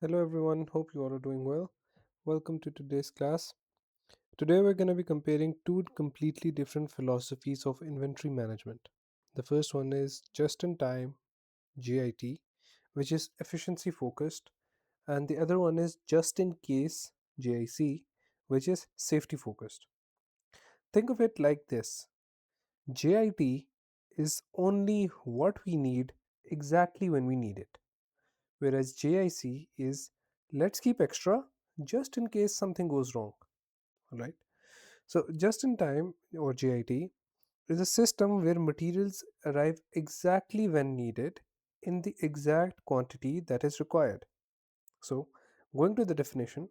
Hello everyone, hope you all are doing well. Welcome to today's class. Today we're going to be comparing two completely different philosophies of inventory management. The first one is just in time JIT, which is efficiency focused, and the other one is just in case JIC, which is safety focused. Think of it like this: JIT is only what we need exactly when we need it, whereas JIC is let's keep extra just in case something goes wrong. All right. So, just in time or JIT is a system where materials arrive exactly when needed in the exact quantity that is required. So, going to the definition,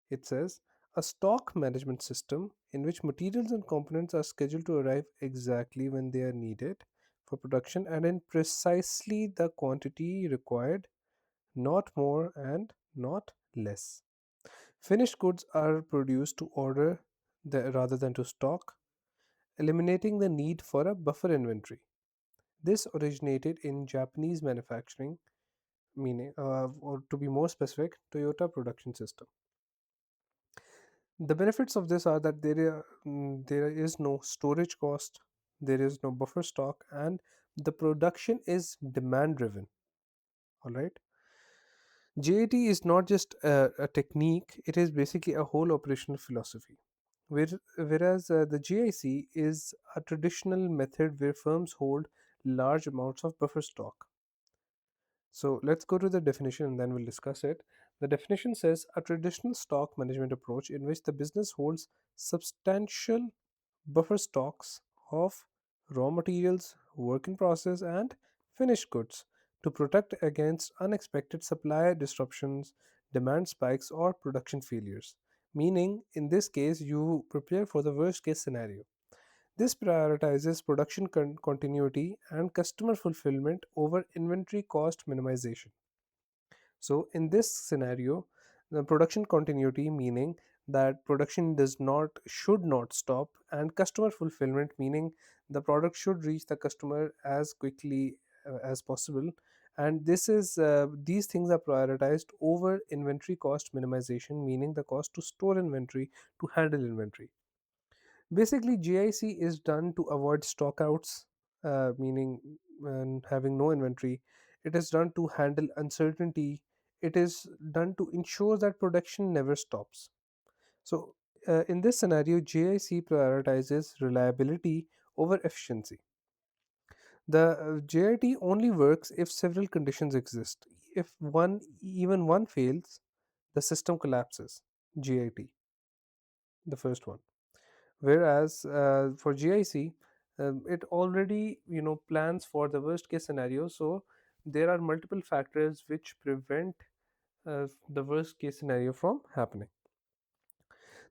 it says a stock management system in which materials and components are scheduled to arrive exactly when they are needed for production and in precisely the quantity required, not more and not less. Finished goods are produced to order rather than to stock, eliminating the need for a buffer inventory. This originated in Japanese manufacturing, meaning, or to be more specific, Toyota production system. The benefits of this are that there is no storage cost, there is no buffer stock, and the production is demand driven. All right. JAT is not just a technique, it is basically a whole operational philosophy. Whereas the GIC is a traditional method where firms hold large amounts of buffer stock. So let's go to the definition and then we'll discuss it. The definition says a traditional stock management approach in which the business holds substantial buffer stocks of raw materials, work in process, and finished goods to protect against unexpected supply disruptions, demand spikes, or production failures. Meaning, in this case, you prepare for the worst case scenario. This prioritizes production continuity and customer fulfillment over inventory cost minimization. So, in this scenario, the production continuity meaning that production should not stop, and customer fulfillment meaning the product should reach the customer as quickly as possible. And these things are prioritized over inventory cost minimization, meaning the cost to store inventory, to handle inventory. Basically, GIC is done to avoid stockouts, meaning having no inventory. It is done to handle uncertainty. It is done to ensure that production never stops. So, in this scenario, GIC prioritizes reliability over efficiency. The JIT only works if several conditions exist. If even one fails, the system collapses. JIT, the first one. Whereas for GIC, it already plans for the worst case scenario. So there are multiple factors which prevent the worst case scenario from happening.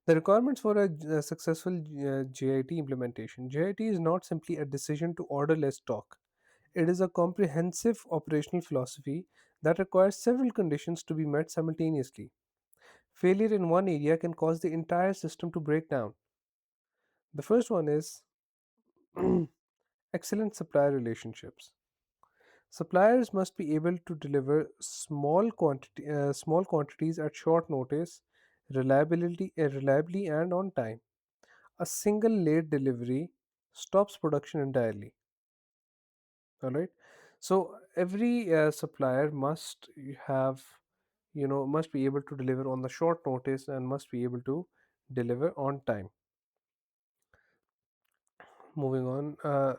The requirements for a successful JIT implementation. JIT is not simply a decision to order less stock. It is a comprehensive operational philosophy that requires several conditions to be met simultaneously. Failure in one area can cause the entire system to break down. The first one is excellent supplier relationships. Suppliers must be able to deliver small quantities at short notice, reliably and on time. A single late delivery stops production entirely. All right. So every supplier have, must be able to deliver on the short notice and must be able to deliver on time. Moving on,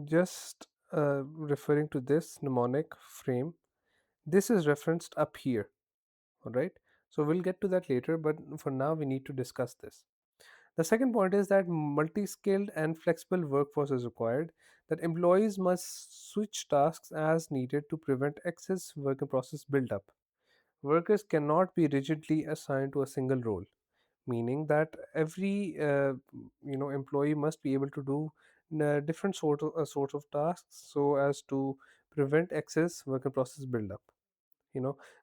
just referring to this mnemonic frame, this is referenced up here. All right. So we'll get to that later, but for now, we need to discuss this. The second point is that multi skilled and flexible workforce is required, that employees must switch tasks as needed to prevent excess work in process buildup. Workers cannot be rigidly assigned to a single role, meaning that every employee must be able to do different sorts of tasks so as to prevent excess work in process buildup.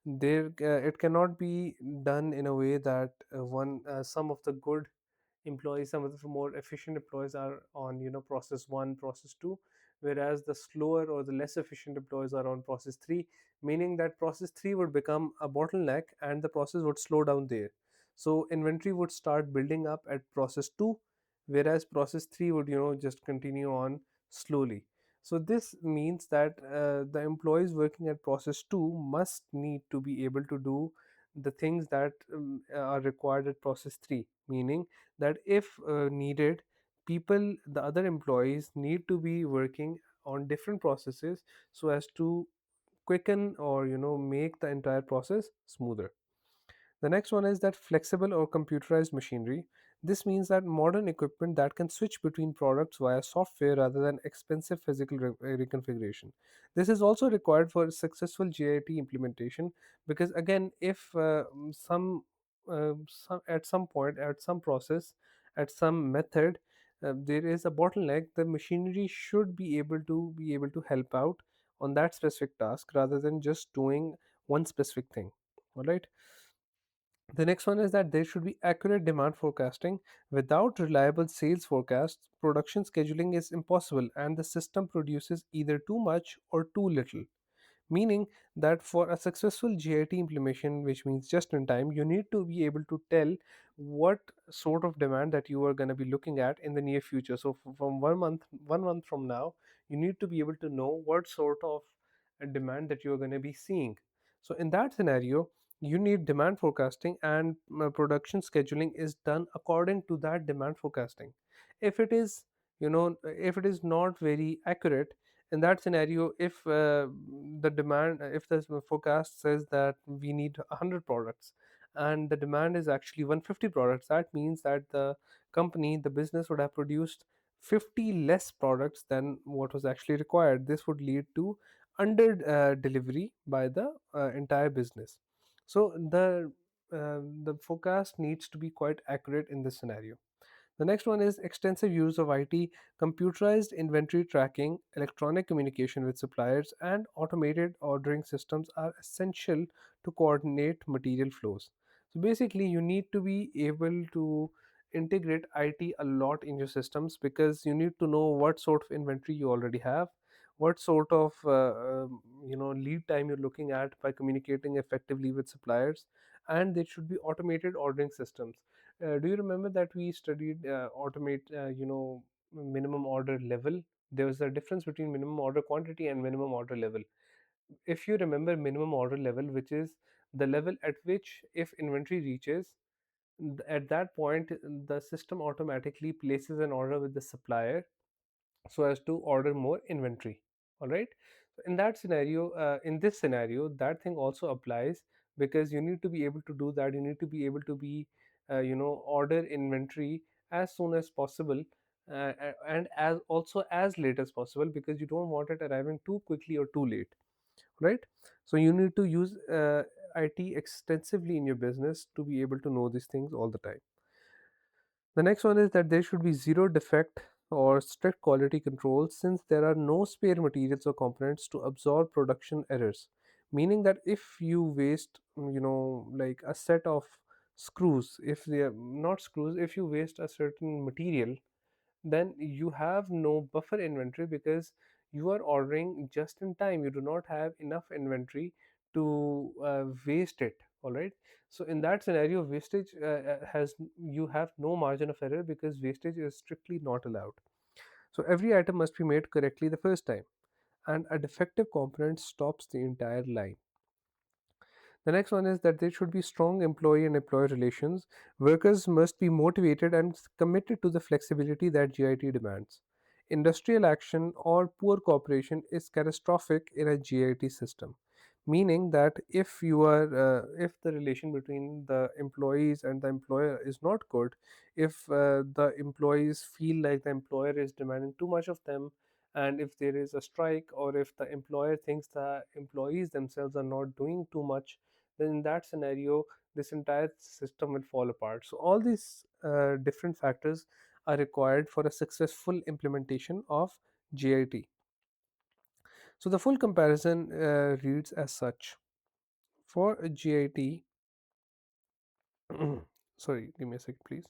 There it cannot be done in a way that one some of the good employees, some of the more efficient employees are on process 1, process 2, whereas the slower or the less efficient employees are on process 3, meaning that process 3 would become a bottleneck and the process would slow down there. So inventory would start building up at process 2, whereas process 3 would, just continue on slowly. So this means that the employees working at process 2 must need to be able to do the things that are required at process 3, meaning that if needed, the other employees need to be working on different processes so as to quicken or make the entire process smoother. The next one is that flexible or computerized machinery. This means that modern equipment that can switch between products via software rather than expensive physical reconfiguration. This is also required for successful JIT implementation, because again, if at some point, at some process, at some method, there is a bottleneck, the machinery should be able to help out on that specific task rather than just doing one specific thing. All right. The next one is that there should be accurate demand forecasting. Without reliable sales forecasts, production scheduling is impossible and the system produces either too much or too little. Meaning that for a successful JIT implementation, which means just in time, you need to be able to tell what sort of demand that you are going to be looking at in the near future. So from 1 month from now, you need to be able to know what sort of demand that you are going to be seeing. So in that scenario, you need demand forecasting, and production scheduling is done according to that demand forecasting. If it is, if it is not very accurate, in that scenario, if the forecast says that we need 100 products and the demand is actually 150 products, that means that the business would have produced 50 less products than what was actually required. This would lead to under delivery by the entire business. So the forecast needs to be quite accurate in this scenario. The next one is extensive use of IT. Computerized inventory tracking, electronic communication with suppliers, and automated ordering systems are essential to coordinate material flows. So basically, you need to be able to integrate IT a lot in your systems, because you need to know what sort of inventory you already have, what sort of lead time you're looking at by communicating effectively with suppliers, and there should be automated ordering systems. Do you remember that we studied minimum order level? There was a difference between minimum order quantity and minimum order level. If you remember minimum order level, which is the level at which if inventory reaches, at that point the system automatically places an order with the supplier so as to order more inventory. All right. In that scenario, in this scenario, that thing also applies, because you need to be able to do that. You need to be able to be order inventory as soon as possible, and as also as late as possible, because you don't want it arriving too quickly or too late, right? So you need to use IT extensively in your business to be able to know these things all the time. The next one is that there should be zero defect or strict quality control, since there are no spare materials or components to absorb production errors. Meaning that if you waste, like a set of screws, if they are not screws, if you waste a certain material, then you have no buffer inventory, because you are ordering just in time. You do not have enough inventory to waste it. All right. So in that scenario, wastage has you have no margin of error, because wastage is strictly not allowed. So every item must be made correctly the first time, and a defective component stops the entire line. The next one is that there should be strong employee and employer relations. Workers must be motivated and committed to the flexibility that GIT demands. Industrial action or poor cooperation is catastrophic in a GIT system, meaning that if the relation between the employees and the employer is not good, if the employees feel like the employer is demanding too much of them, and if there is a strike, or if the employer thinks the employees themselves are not doing too much, then in that scenario this entire system will fall apart. So all these different factors are required for a successful implementation of JIT. So the full comparison reads as such. For a JIT, sorry, give me a second, please.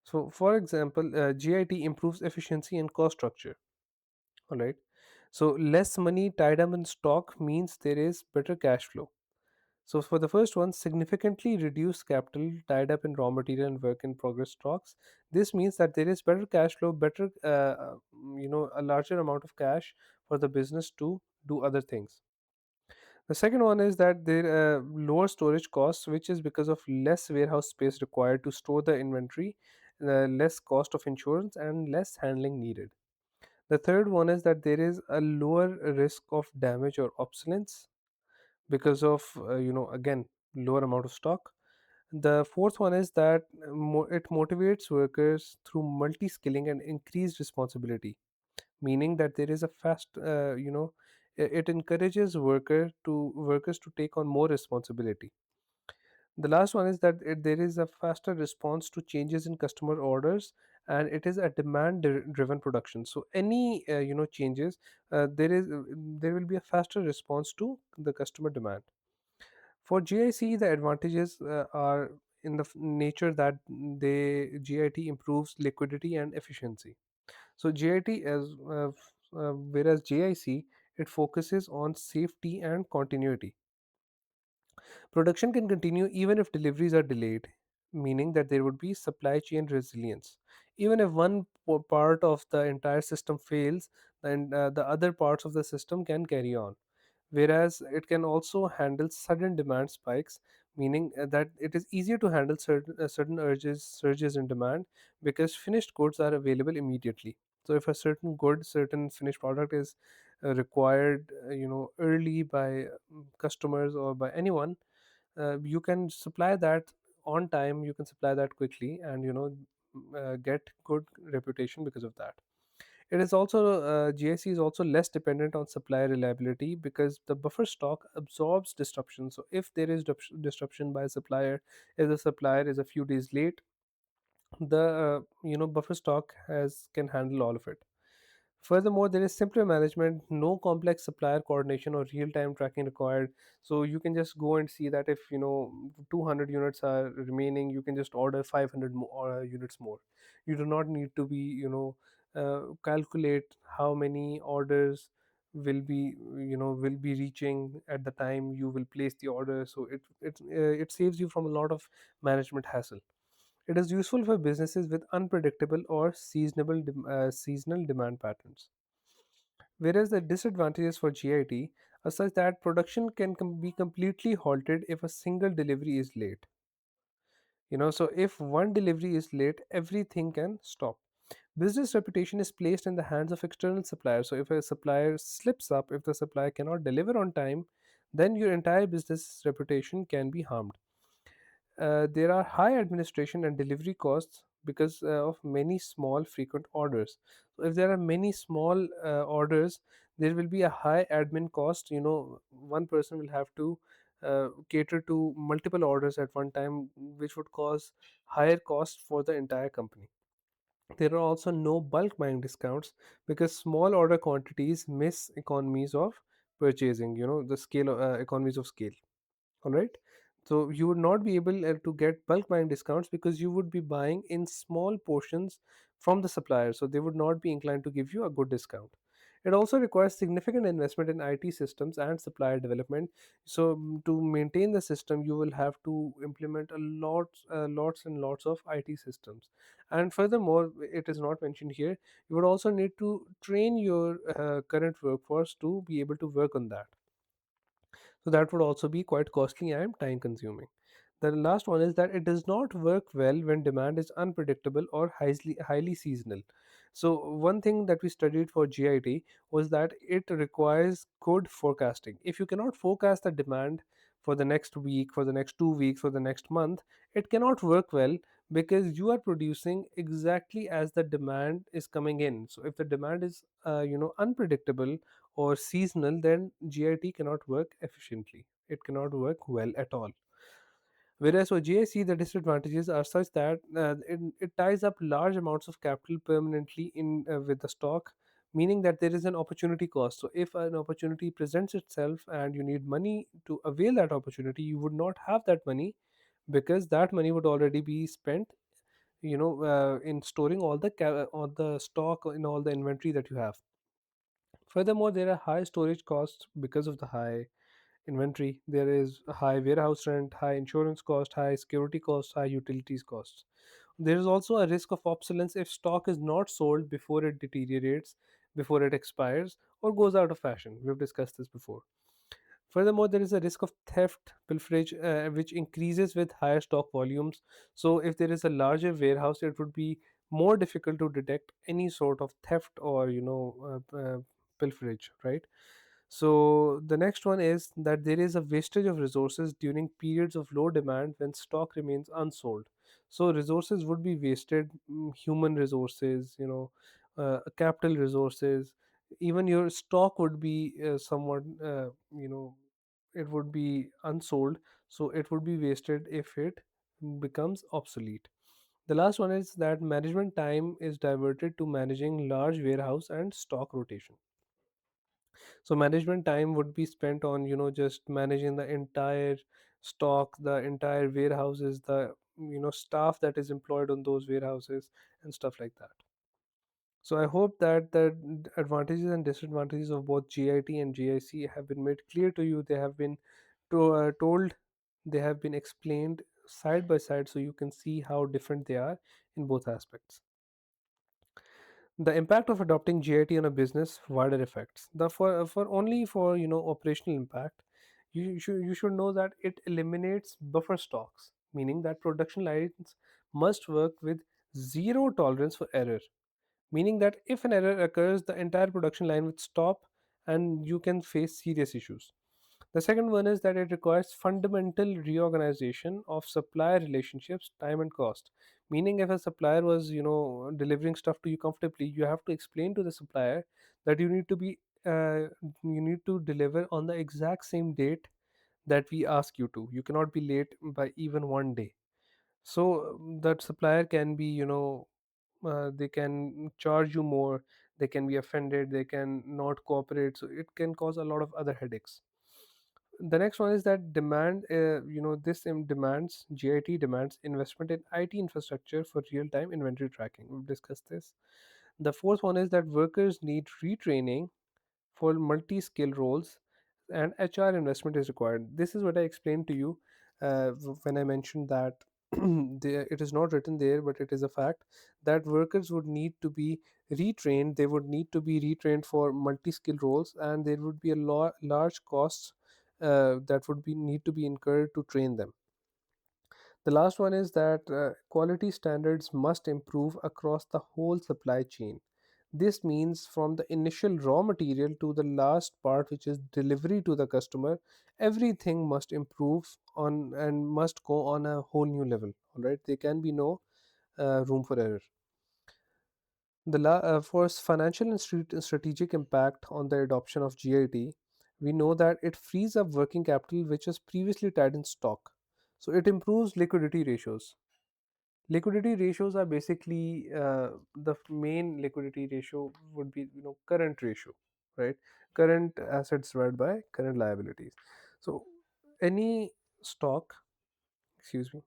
So, for example, GIT improves efficiency and cost structure. All right. So less money tied up in stock means there is better cash flow. So for the first one, significantly reduced capital tied up in raw material and work in progress stocks. This means that there is better cash flow, better, a larger amount of cash for the business to do other things. The second one is that there lower storage costs, which is because of less warehouse space required to store the inventory, less cost of insurance, and less handling needed. The third one is that there is a lower risk of damage or obsolescence because of again, lower amount of stock. The fourth one is that it motivates workers through multi-skilling and increased responsibility, meaning that there is a fast it encourages workers to take on more responsibility. The last one is that there is a faster response to changes in customer orders, and it is a demand driven production. So any changes, there will be a faster response to the customer demand. For GIC, the advantages are in the nature that GIT improves liquidity and efficiency. So GIT whereas GIC, it focuses on safety and continuity. Production can continue even if deliveries are delayed, meaning that there would be supply chain resilience. Even if one part of the entire system fails, then the other parts of the system can carry on. Whereas it can also handle sudden demand spikes, meaning that it is easier to handle certain surges in demand because finished goods are available immediately. So if a certain finished product is required, early by customers or by anyone, you can supply that on time, you can supply that quickly, and get good reputation because of that. It is also GIC is also less dependent on supply reliability because the buffer stock absorbs disruption. So if there is disruption by a supplier, if the supplier is a few days late, the buffer stock has can handle all of it. Furthermore, there is simpler management, no complex supplier coordination or real-time tracking required. So you can just go and see that if 200 units are remaining, you can just order 500 units more. You do not need to be calculate how many orders will be reaching at the time you will place the order. So it saves you from a lot of management hassle. It is useful for businesses with unpredictable or seasonal demand patterns. Whereas the disadvantages for GIT are such that production can be completely halted if a single delivery is late. So if one delivery is late, everything can stop. Business reputation is placed in the hands of external suppliers. So if a supplier slips up, if the supplier cannot deliver on time, then your entire business reputation can be harmed. There are high administration and delivery costs because of many small frequent orders. So if there are many small orders, there will be a high admin cost. One person will have to cater to multiple orders at one time, which would cause higher cost for the entire company. There are also no bulk buying discounts because small order quantities miss economies of purchasing, the economies of scale. All right. So you would not be able to get bulk buying discounts because you would be buying in small portions from the supplier. So they would not be inclined to give you a good discount. It also requires significant investment in IT systems and supplier development. So to maintain the system, you will have to implement lots and lots of IT systems. And furthermore, it is not mentioned here. You would also need to train your current workforce to be able to work on that. So that would also be quite costly and time consuming. The last one is that it does not work well when demand is unpredictable or highly seasonal. So one thing that we studied for GIT was that it requires good forecasting. If you cannot forecast the demand for the next week, for the next 2 weeks, for the next month, it cannot work well because you are producing exactly as the demand is coming in. So if the demand is unpredictable or seasonal, then GIT cannot work efficiently. It cannot work well at all. Whereas for GIC, the disadvantages are such that it ties up large amounts of capital permanently in with the stock, meaning that there is an opportunity cost. So if an opportunity presents itself and you need money to avail that opportunity, you would not have that money because that money would already be spent, in storing all the stock in all the inventory that you have. Furthermore, there are high storage costs because of the high inventory. There is a high warehouse rent, high insurance cost, high security costs, high utilities costs. There is also a risk of obsolescence if stock is not sold before it deteriorates, before it expires, or goes out of fashion. We've discussed this before. Furthermore, there is a risk of theft, pilferage, which increases with higher stock volumes. So, if there is a larger warehouse, it would be more difficult to detect any sort of theft or pilferage, right? So the next one is that there is a wastage of resources during periods of low demand when stock remains unsold. So resources would be wasted, human resources, capital resources, even your stock would be somewhat, it would be unsold. So it would be wasted if it becomes obsolete. The last one is that management time is diverted to managing large warehouse and stock rotation. So management time would be spent on, just managing the entire stock, the entire warehouses, the staff that is employed on those warehouses and stuff like that. So I hope that the advantages and disadvantages of both GIT and GIC have been made clear to you. They have been told, they have been explained side by side, so you can see how different they are in both aspects. The impact of adopting GIT on a business, wider effects. The for only for operational impact, you should know that it eliminates buffer stocks, meaning that production lines must work with zero tolerance for error, meaning that if an error occurs, the entire production line would stop and you can face serious issues. The second one is that it requires fundamental reorganization of supplier relationships, time and cost. Meaning if a supplier was, delivering stuff to you comfortably, you have to explain to the supplier that you need to deliver on the exact same date that we ask you to. You cannot be late by even one day. So that supplier can be, they can charge you more, they can be offended, they can not cooperate, so it can cause a lot of other headaches. The next one is that demand, this demands, GIT demands investment in IT infrastructure for real time inventory tracking. We've discussed this. The fourth one is that workers need retraining for multi skill roles, and HR investment is required. This is what I explained to you when I mentioned that it is not written there, but it is a fact that workers would need to be retrained. They would need to be retrained for multi skill roles, and there would be a large costs that would be need to be incurred to train them. The last one is that quality standards must improve across the whole supply chain. This means from the initial raw material to the last part, which is delivery to the customer, everything must improve on and must go on a whole new level. All right, there can be no room for error. For financial and strategic impact on the adoption of GIT, we know that it frees up working capital which was previously tied in stock. So it improves liquidity ratios. Liquidity ratios are basically the main liquidity ratio would be current ratio, right? Current assets divided by current liabilities. So any stock, excuse me.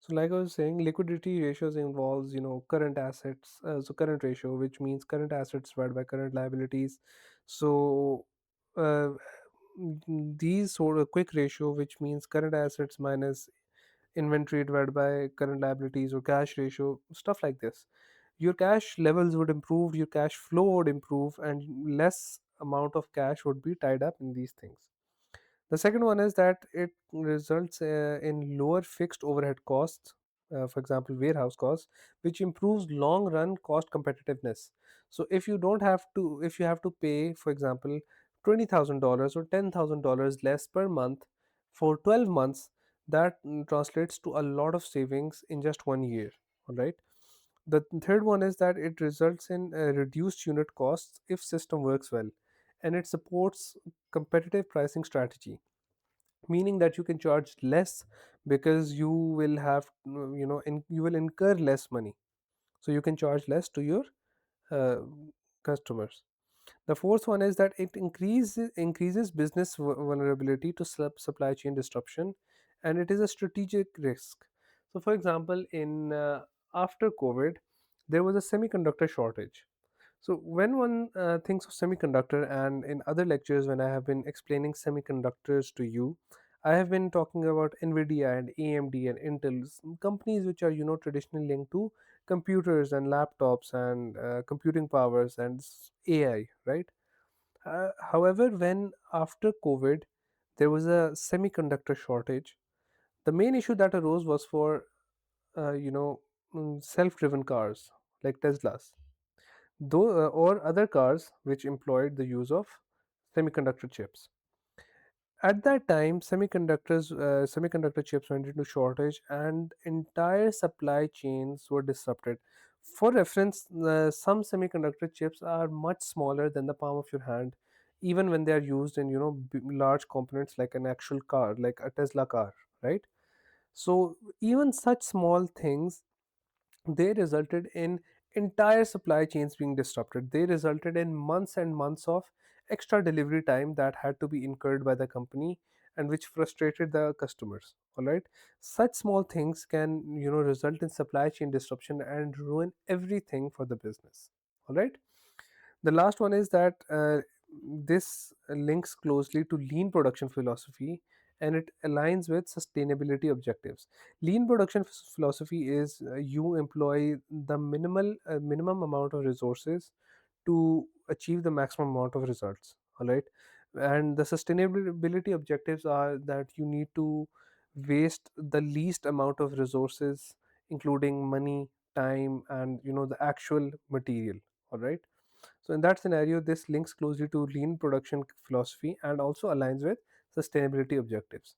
So like I was saying, liquidity ratios involves current assets, so current ratio, which means current assets divided by current liabilities. So uh, these sort of quick ratio, which means current assets minus inventory divided by current liabilities, or cash ratio, stuff like this. Your cash levels would improve, your cash flow would improve, and less amount of cash would be tied up in these things. The second one is that it results in lower fixed overhead costs, for example, warehouse costs, which improves long run cost competitiveness. So if you have to pay, for example, $20,000 or $10,000 less per month for 12 months, that translates to a lot of savings in just 1 year. All right. The third one is that it results in reduced unit costs if system works well, and it supports competitive pricing strategy, meaning that you can charge less because you will have you will incur less money, so you can charge less to your uh, customers. The fourth one is that it increases business vulnerability to supply chain disruption, and it is a strategic risk. So for example, in after COVID, there was a semiconductor shortage. So when one thinks of semiconductor, and in other lectures when I have been explaining semiconductors to you, I have been talking about Nvidia and AMD and Intel, companies which are traditionally linked to computers and laptops and computing powers and AI, right? However, when after COVID there was a semiconductor shortage, the main issue that arose was for self-driven cars like Teslas, though or other cars which employed the use of semiconductor chips. At that time, semiconductor chips went into shortage, and entire supply chains were disrupted. For reference, some semiconductor chips are much smaller than the palm of your hand, even when they are used in large components like an actual car, like a Tesla car, right? So even such small things, they resulted in entire supply chains being disrupted. They resulted in months and months of extra delivery time that had to be incurred by the company, and which frustrated the customers. All right, such small things can result in supply chain disruption and ruin everything for the business. All right, the last one is that this links closely to lean production philosophy, and it aligns with sustainability objectives. Lean production philosophy is you employ the minimum amount of resources to achieve the maximum amount of results. All right, and the sustainability objectives are that you need to waste the least amount of resources, including money, time, and the actual material. All right, so in that scenario, this links closely to lean production philosophy and also aligns with sustainability objectives.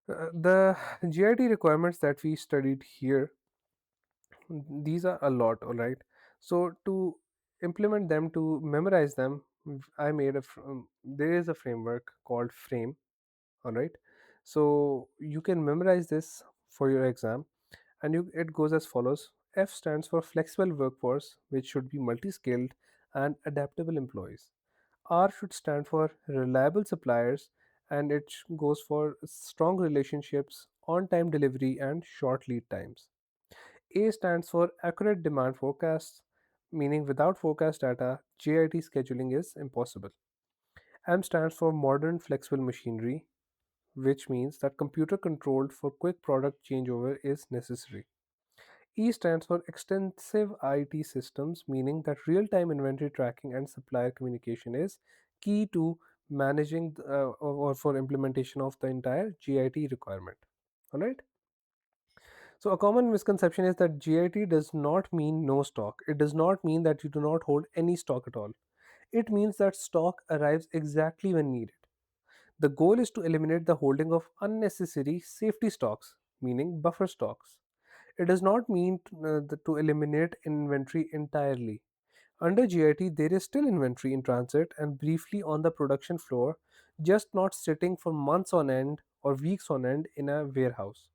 The GIT requirements that we studied here, these are a lot, all right. So to implement them, to memorize them, I made there is a framework called Frame, all right. So you can memorize this for your exam, and it goes as follows. F stands for flexible workforce, which should be multi-skilled and adaptable employees. R should stand for reliable suppliers, and it goes for strong relationships, on time delivery, and short lead times. A stands for accurate demand forecasts, meaning without forecast data, JIT scheduling is impossible. M stands for modern flexible machinery, which means that computer controlled for quick product changeover is necessary. E stands for extensive IT systems, meaning that real time inventory tracking and supplier communication is key to managing or for implementation of the entire GIT requirement. All right. So, a common misconception is that GIT does not mean no stock. It does not mean that you do not hold any stock at all. It means that stock arrives exactly when needed. The goal is to eliminate the holding of unnecessary safety stocks, meaning buffer stocks. It does not mean to eliminate inventory entirely. Under GIT, there is still inventory in transit and briefly on the production floor, just not sitting for months on end or weeks on end in a warehouse.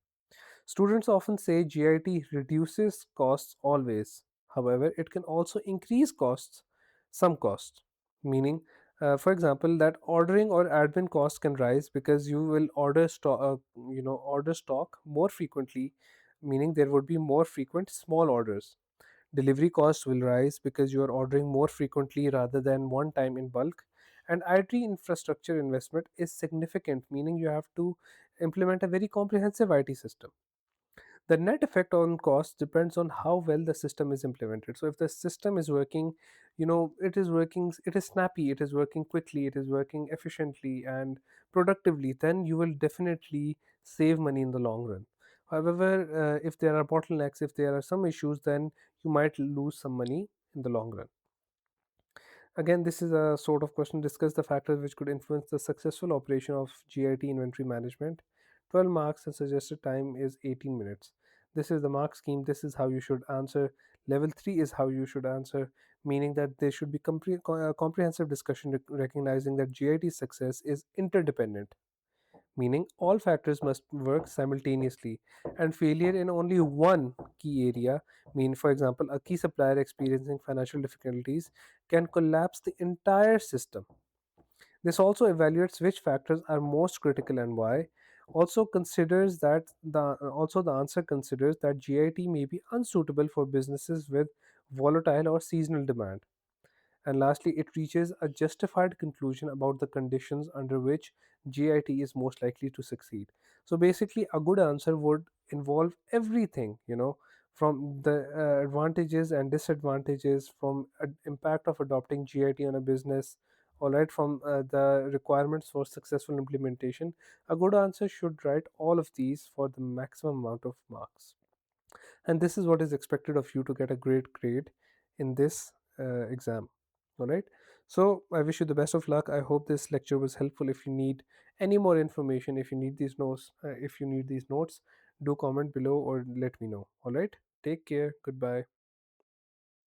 Students often say GIT reduces costs always. However, it can also increase costs, some costs, meaning, for example, that ordering or admin costs can rise because you will order stock more frequently, meaning there would be more frequent small orders. Delivery costs will rise because you are ordering more frequently rather than one time in bulk. And IT infrastructure investment is significant, meaning you have to implement a very comprehensive IT system. The net effect on cost depends on how well the system is implemented. So if the system is working, it is snappy, it is working quickly, it is working efficiently and productively, then you will definitely save money in the long run. However, if there are bottlenecks, if there are some issues, then you might lose some money in the long run. Again, this is a sort of question. Discuss the factors which could influence the successful operation of GIT inventory management. 12 marks and suggested time is 18 minutes. This is the mark scheme. This is how you should answer. Level 3 is how you should answer, meaning that there should be comprehensive discussion recognizing that GIT success is interdependent, meaning all factors must work simultaneously, and failure in only one key area, mean for example a key supplier experiencing financial difficulties, can collapse the entire system. This also evaluates which factors are most critical and why. Also the answer considers that GIT may be unsuitable for businesses with volatile, or seasonal demand. And lastly, it reaches a justified conclusion about the conditions under which JIT is most likely to succeed. So basically, a good answer would involve everything, from the advantages and disadvantages, from impact of adopting JIT on a business, all right, from the requirements for successful implementation. A good answer should write all of these for the maximum amount of marks. And this is what is expected of you to get a great grade in this exam. All right, so I wish you the best of luck. I hope this lecture was helpful. If you need any more information, if you need these notes, do comment below or let me know. All right, take care, goodbye.